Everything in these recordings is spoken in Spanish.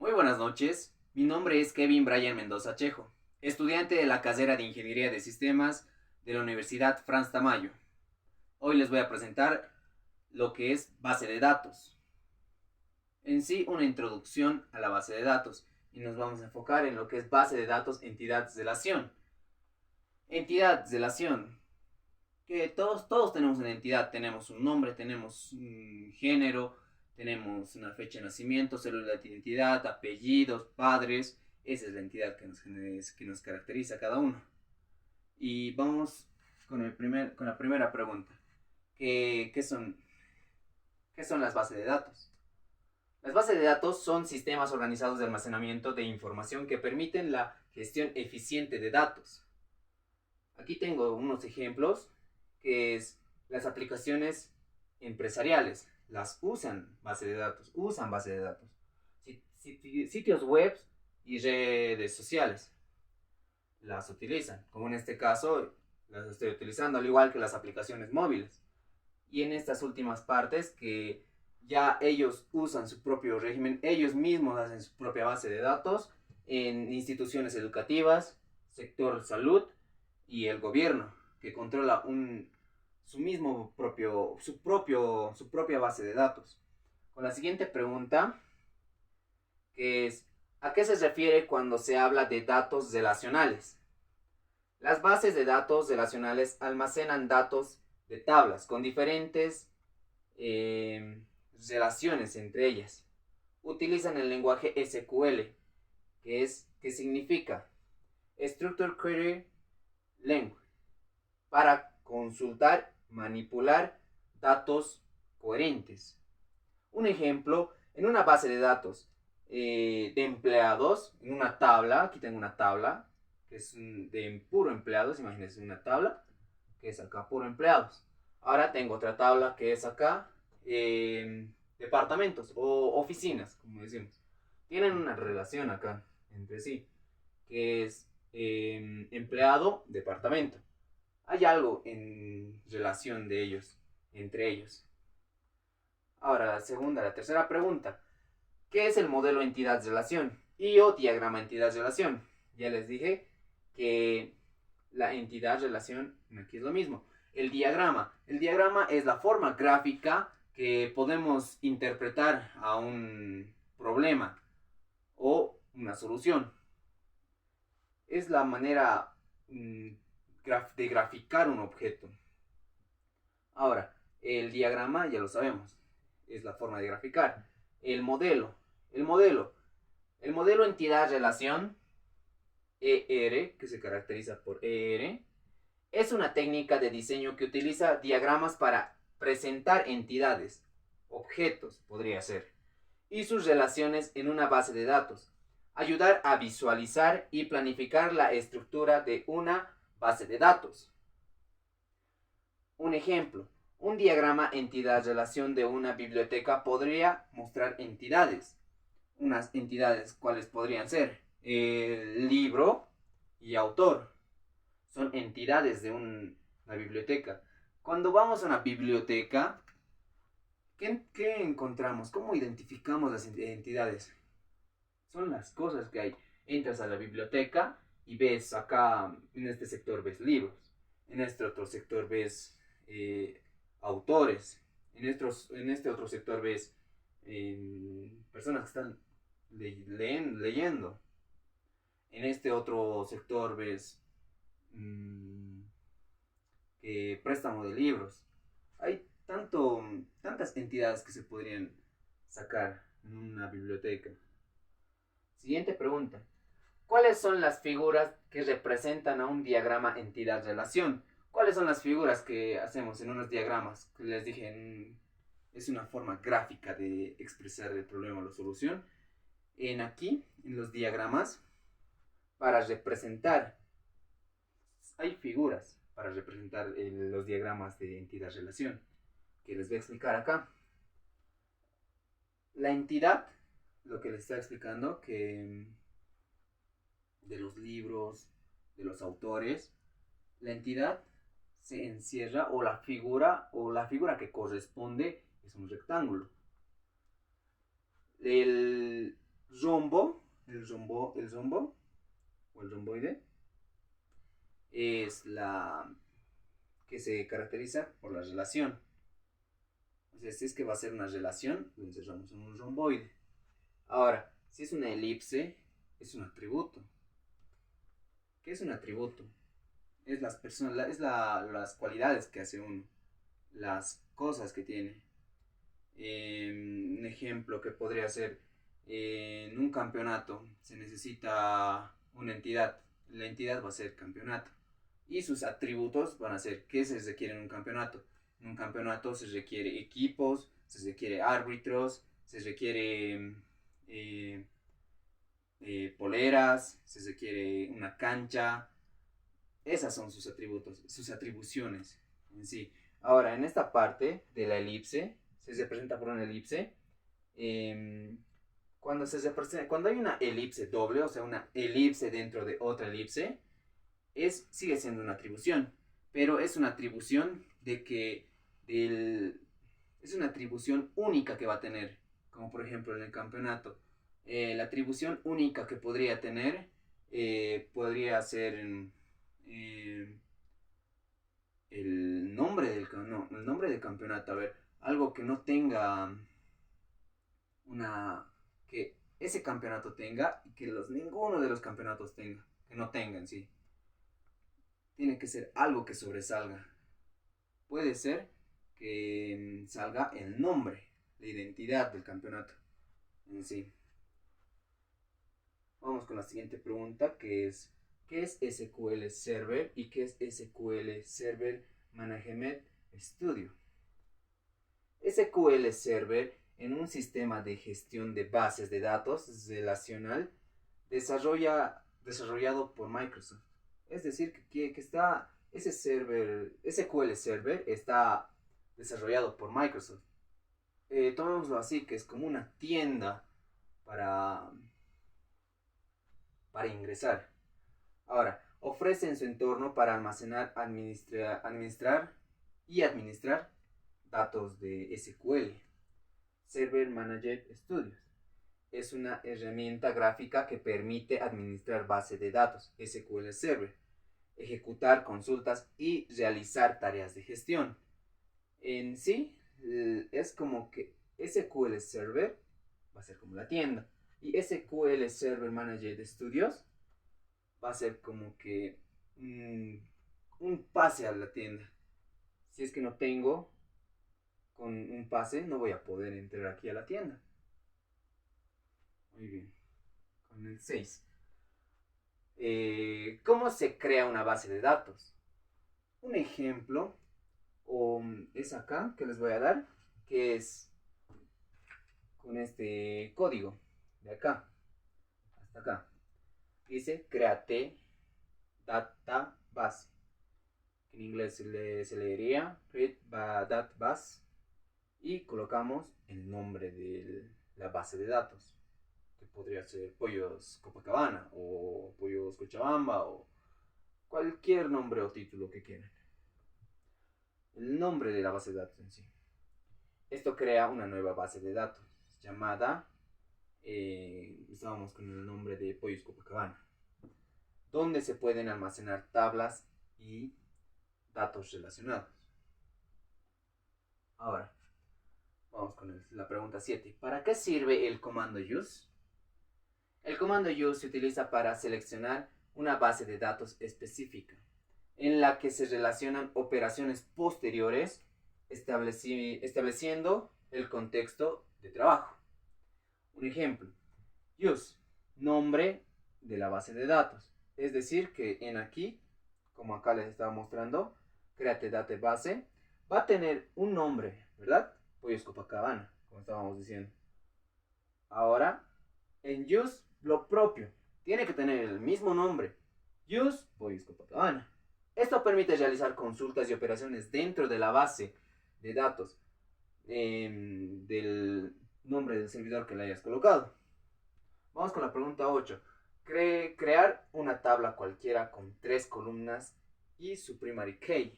Muy buenas noches, mi nombre es Kevin Brian Mendoza Chejo, estudiante de la carrera de Ingeniería de Sistemas de la Universidad Franz Tamayo. Hoy les voy a presentar lo que es base de datos. En sí, una introducción a la base de datos, y nos vamos a enfocar en lo que es base de datos entidades de relación. Entidades de relación, que todos tenemos una entidad, tenemos un nombre, tenemos un género, tenemos una fecha de nacimiento, célula de identidad, apellidos, padres. Esa es la entidad que nos caracteriza a cada uno. Y vamos con la primera pregunta. ¿Qué son las bases de datos? Las bases de datos son sistemas organizados de almacenamiento de información que permiten la gestión eficiente de datos. Aquí tengo unos ejemplos, que es las aplicaciones empresariales. Las usan base de datos. Sitios web y redes sociales las utilizan, como en este caso las estoy utilizando, al igual que las aplicaciones móviles. Y en estas últimas partes, que ya ellos usan su propio régimen, ellos mismos hacen su propia base de datos en instituciones educativas, sector salud y el gobierno, que controla su propia base de datos. Con la siguiente pregunta, que es, ¿a qué se refiere cuando se habla de datos relacionales? Las bases de datos relacionales almacenan datos de tablas con diferentes relaciones entre ellas. Utilizan el lenguaje SQL, que significa Structured Query Language, para consultar, manipular datos coherentes. Un ejemplo, en una base de datos de empleados, en una tabla, aquí tengo una tabla, que es de puro empleados, imagínense una tabla, que es acá puro empleados. Ahora tengo otra tabla que es acá, departamentos o oficinas, como decimos. Tienen una relación acá entre sí, que es empleado, departamento. Hay algo en relación de ellos, entre ellos. Ahora, la tercera pregunta. ¿Qué es el modelo entidad-relación? O diagrama entidad-relación. Ya les dije que la entidad-relación aquí es lo mismo. El diagrama es la forma gráfica que podemos interpretar a un problema o una solución. Es la manera de graficar un objeto. Ahora, el diagrama ya lo sabemos, es la forma de graficar. El modelo entidad-relación, ER, que se caracteriza por ER, es una técnica de diseño que utiliza diagramas para presentar entidades, objetos podría ser, y sus relaciones en una base de datos. Ayudar a visualizar y planificar la estructura de una base de datos. Un ejemplo, un diagrama entidad-relación de una biblioteca podría mostrar entidades. Unas entidades, ¿cuáles podrían ser? Libro y autor. Son entidades de una biblioteca. Cuando vamos a una biblioteca, ¿qué encontramos? ¿Cómo identificamos las entidades? Son las cosas que hay. Entras a la biblioteca y ves acá, en este sector ves libros. En este otro sector ves autores. En este otro sector ves personas que están leyendo. En este otro sector ves préstamo de libros. Hay tantas entidades que se podrían sacar en una biblioteca. Siguiente pregunta. ¿Cuáles son las figuras que representan a un diagrama entidad-relación? ¿Cuáles son las figuras que hacemos en unos diagramas? Que les dije, es una forma gráfica de expresar el problema o la solución. En los diagramas, para representar, hay figuras para representar los diagramas de entidad-relación, que les voy a explicar acá. La entidad, lo que les estoy explicando, que de los libros, de los autores, la entidad se encierra, o la figura que corresponde es un rectángulo. rombo, el rombo o el romboide, es la que se caracteriza por la relación. O sea, si es que va a ser una relación, lo encerramos en un romboide. Ahora, si es una elipse, es un atributo. ¿Qué es un atributo? Es las personas, las cualidades que hace uno, las cosas que tiene. Un ejemplo que podría ser en un campeonato se necesita una entidad. La entidad va a ser campeonato. Y sus atributos van a ser qué se requiere en un campeonato. En un campeonato se requiere equipos, se requiere árbitros, se requiere eh, poleras, se requiere una cancha. Esas son sus atributos, sus atribuciones en sí. Ahora, en esta parte de la elipse, se representa por una elipse. Eh, cuando hay una elipse doble, o sea, una elipse dentro de otra elipse, sigue siendo una atribución, pero es una atribución es una atribución única que va a tener, como por ejemplo en el campeonato. La atribución única que podría tener podría ser eh, el nombre del campeonato. A ver, algo que no tenga una que ese campeonato tenga y que ninguno de los campeonatos tenga, que no tengan, sí. Tiene que ser algo que sobresalga. Puede ser que salga el nombre, la identidad del campeonato en sí. Vamos con la siguiente pregunta, que es ¿qué es SQL Server y qué es SQL Server Management Studio? SQL Server en un sistema de gestión de bases de datos relacional desarrollado por Microsoft. Es decir, que está ese server, SQL Server está desarrollado por Microsoft. Tomémoslo así, que es como una tienda para, para ingresar. Ahora, ofrece en su entorno para almacenar, administrar y administrar datos de SQL. Server Manager Studios. Es una herramienta gráfica que permite administrar base de datos, SQL Server, ejecutar consultas y realizar tareas de gestión. En sí, es como que SQL Server va a ser como la tienda y SQL Server Manager Studios va a ser como que un pase a la tienda. Si es que no tengo con un pase, no voy a poder entrar aquí a la tienda. Muy bien. Con el 6. ¿Cómo se crea una base de datos? Un ejemplo es acá que les voy a dar, que es con este código de acá hasta acá. Dice create database. En inglés se leería create database y colocamos el nombre de la base de datos, que podría ser Pollos Copacabana o Pollos Cochabamba o cualquier nombre o título que quieran. El nombre de la base de datos en sí. Esto crea una nueva base de datos llamada, estábamos con el nombre de Pollos Copacabana, donde se pueden almacenar tablas y datos relacionados. Ahora, vamos con la pregunta 7. ¿Para qué sirve el comando use? El comando use se utiliza para seleccionar una base de datos específica, en la que se relacionan operaciones posteriores estableciendo el contexto de trabajo. Un ejemplo, use, nombre de la base de datos. Es decir, que en aquí, como acá les estaba mostrando, create database, va a tener un nombre, ¿verdad? Pollos Copacabana, como estábamos diciendo. Ahora, en use, lo propio. Tiene que tener el mismo nombre. Use, Pollos Copacabana. Esto permite realizar consultas y operaciones dentro de la base de datos del nombre del servidor que le hayas colocado. Vamos con la pregunta 8. Crear una tabla cualquiera con 3 columnas y su primary key.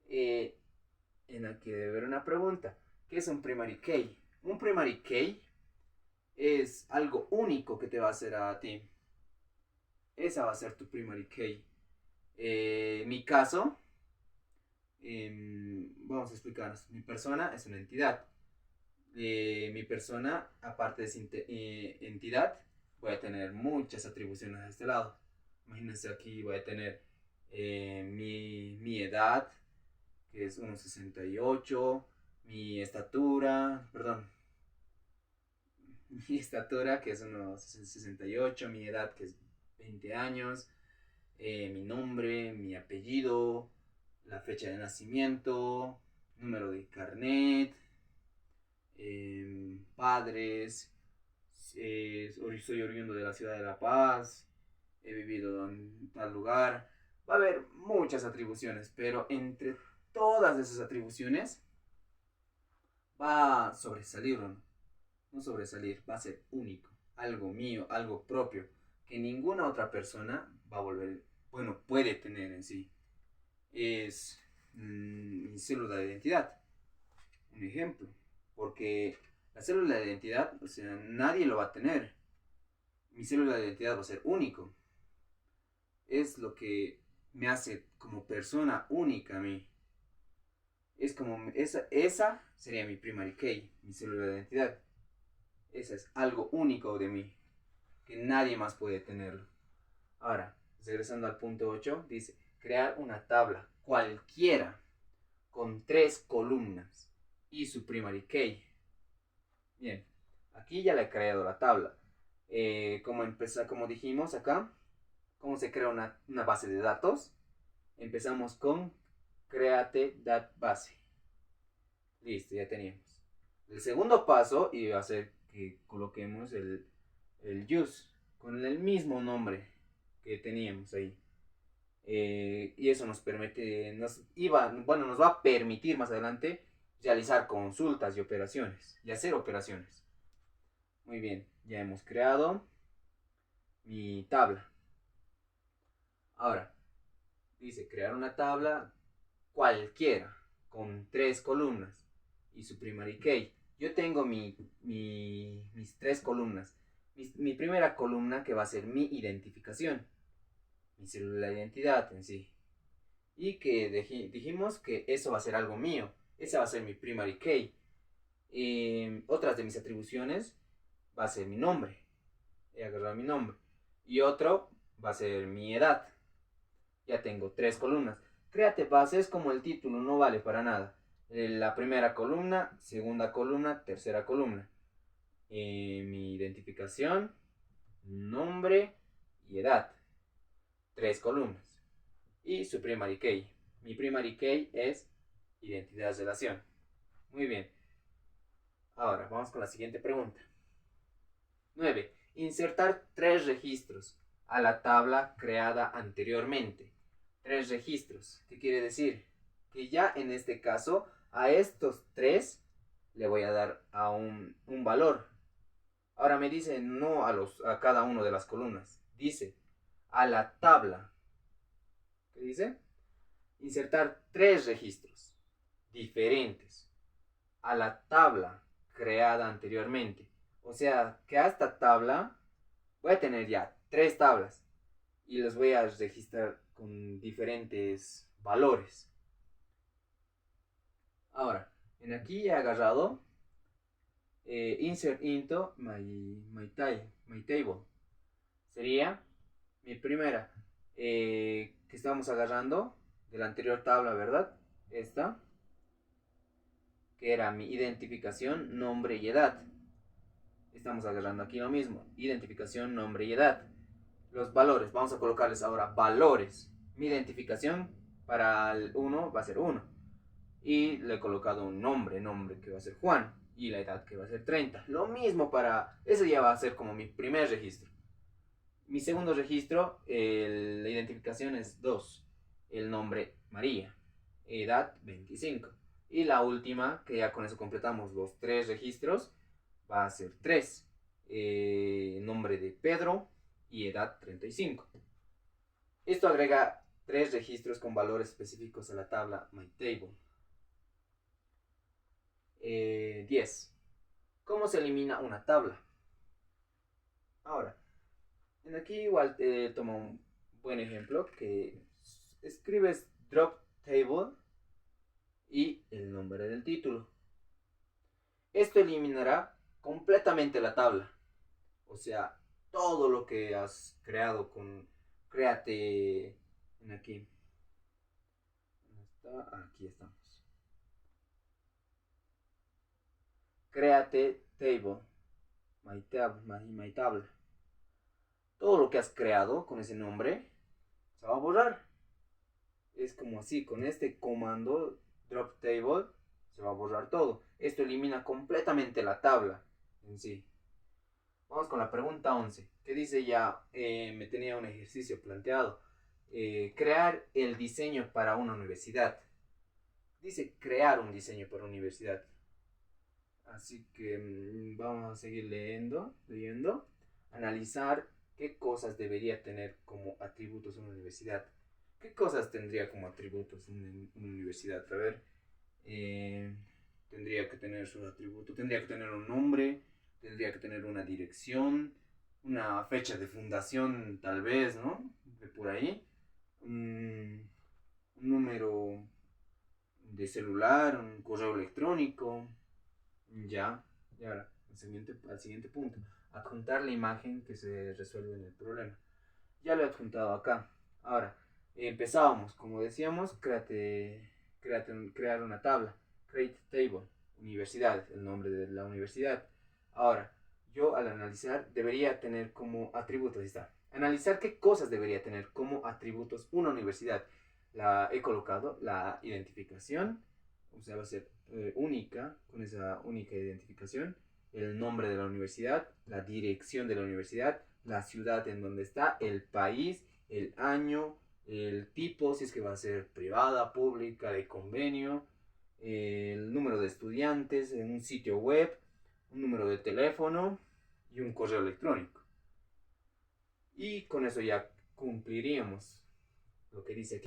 En aquí debe haber una pregunta. ¿Qué es un primary key? Un primary key es algo único que te va a hacer a ti. Esa va a ser tu primary key. En mi caso, vamos a explicarnos. Mi persona es una entidad. Mi persona, aparte de ser entidad, voy a tener muchas atribuciones a este lado. Imagínense aquí, voy a tener mi edad, que es 1,68, mi estatura, perdón, mi estatura, que es 1,68, mi edad, que es 20 años, mi nombre, mi apellido, la fecha de nacimiento, número de carnet, padres, soy oriundo de la ciudad de La Paz, he vivido en tal lugar. Va a haber muchas atribuciones, pero entre todas esas atribuciones va a sobresalir, no sobresalir, va a ser único, algo mío, algo propio, que ninguna otra persona va a volver, bueno, puede tener en sí. Es mi célula de identidad, un ejemplo, porque la célula de identidad, o sea, nadie lo va a tener. Mi célula de identidad va a ser único. Es lo que me hace como persona única a mí. Es como, esa sería mi primary key, mi célula de identidad. Esa es algo único de mí, que nadie más puede tenerlo. Ahora, regresando al punto 8, dice, crear una tabla cualquiera con 3 columnas y su primary key. Bien, aquí ya le he creado la tabla. Como dijimos acá, ¿cómo se crea una base de datos? Empezamos con create that base. Listo, ya teníamos. El segundo paso iba a ser que coloquemos el use con el mismo nombre que teníamos ahí. Y eso nos permite, nos va a permitir más adelante realizar consultas y operaciones y hacer operaciones. Muy bien, ya hemos creado mi tabla. Ahora, dice crear una tabla cualquiera con 3 columnas y su primary key. Yo tengo mis 3 columnas. Mi primera columna que va a ser mi identificación, mi célula de identidad en sí. Y que dijimos que eso va a ser algo mío. Esa va a ser mi primary key. Otras de mis atribuciones va a ser mi nombre. He agarrado mi nombre. Y otro va a ser mi edad. Ya tengo 3 columnas. Créate base es como el título, no vale para nada. La primera columna, segunda columna, tercera columna. Mi identificación, nombre y edad. 3 columnas. Y su primary key. Mi primary key es identidad-relación. Muy bien. Ahora, vamos con la siguiente pregunta. 9. Insertar 3 registros a la tabla creada anteriormente. 3 registros. ¿Qué quiere decir? Que ya en este caso, a estos 3 le voy a dar a un valor. Ahora me dice no a cada uno de las columnas. Dice a la tabla. ¿Qué dice? Insertar 3 registros diferentes a la tabla creada anteriormente. O sea, que a esta tabla voy a tener ya 3 tablas y los voy a registrar con diferentes valores. Ahora, en aquí he agarrado insert into my table. Sería mi primera que estábamos agarrando de la anterior tabla, ¿verdad? Esta, que era mi identificación, nombre y edad. Estamos agarrando aquí lo mismo, identificación, nombre y edad. Los valores, vamos a colocarles ahora valores. Mi identificación para el 1 va a ser 1. Y le he colocado un nombre que va a ser Juan. Y la edad que va a ser 30. Lo mismo para, eso ya va a ser como mi primer registro. Mi segundo registro, la identificación es 2. El nombre María. Edad 25. Y la última, que ya con eso completamos los 3 registros, va a ser 3. Nombre de Pedro y edad 35. Esto agrega 3 registros con valores específicos a la tabla MyTable. 10. ¿Cómo se elimina una tabla? Ahora, en aquí igual te tomo un buen ejemplo que escribes drop table y el nombre del título. Esto eliminará completamente la tabla. O sea, todo lo que has creado con créate en aquí. ¿Dónde está? Aquí estamos. Créate table. My table. Todo lo que has creado con ese nombre se va a borrar. Es como así, con este comando drop table se va a borrar todo. Esto elimina completamente la tabla en sí. Vamos con la pregunta 11, que dice ya, me tenía un ejercicio planteado. Crear el diseño para una universidad. Dice crear un diseño para una universidad. Así que vamos a seguir leyendo. Analizar qué cosas debería tener como atributos una universidad. ¿Qué cosas tendría como atributos una universidad? A ver, eh, tendría que tener sus atributos, tendría que tener un nombre, tendría que tener una dirección, una fecha de fundación tal vez, ¿no? De por ahí. Un número de celular, un correo electrónico, ya. Y ahora, al siguiente punto, adjuntar la imagen que se resuelve en el problema. Ya lo he adjuntado acá. Ahora, empezábamos, como decíamos, crear una tabla. Create table, universidad, el nombre de la universidad. Ahora, yo al analizar debería tener como atributos, ahí está. Analizar qué cosas debería tener como atributos una universidad. La he colocado, la identificación, o sea, va a ser única, con esa única identificación, el nombre de la universidad, la dirección de la universidad, la ciudad en donde está, el país, el año, el tipo, si es que va a ser privada, pública, de convenio, el número de estudiantes, en un sitio web, un número de teléfono y un correo electrónico. Y con eso ya cumpliríamos lo que dice aquí.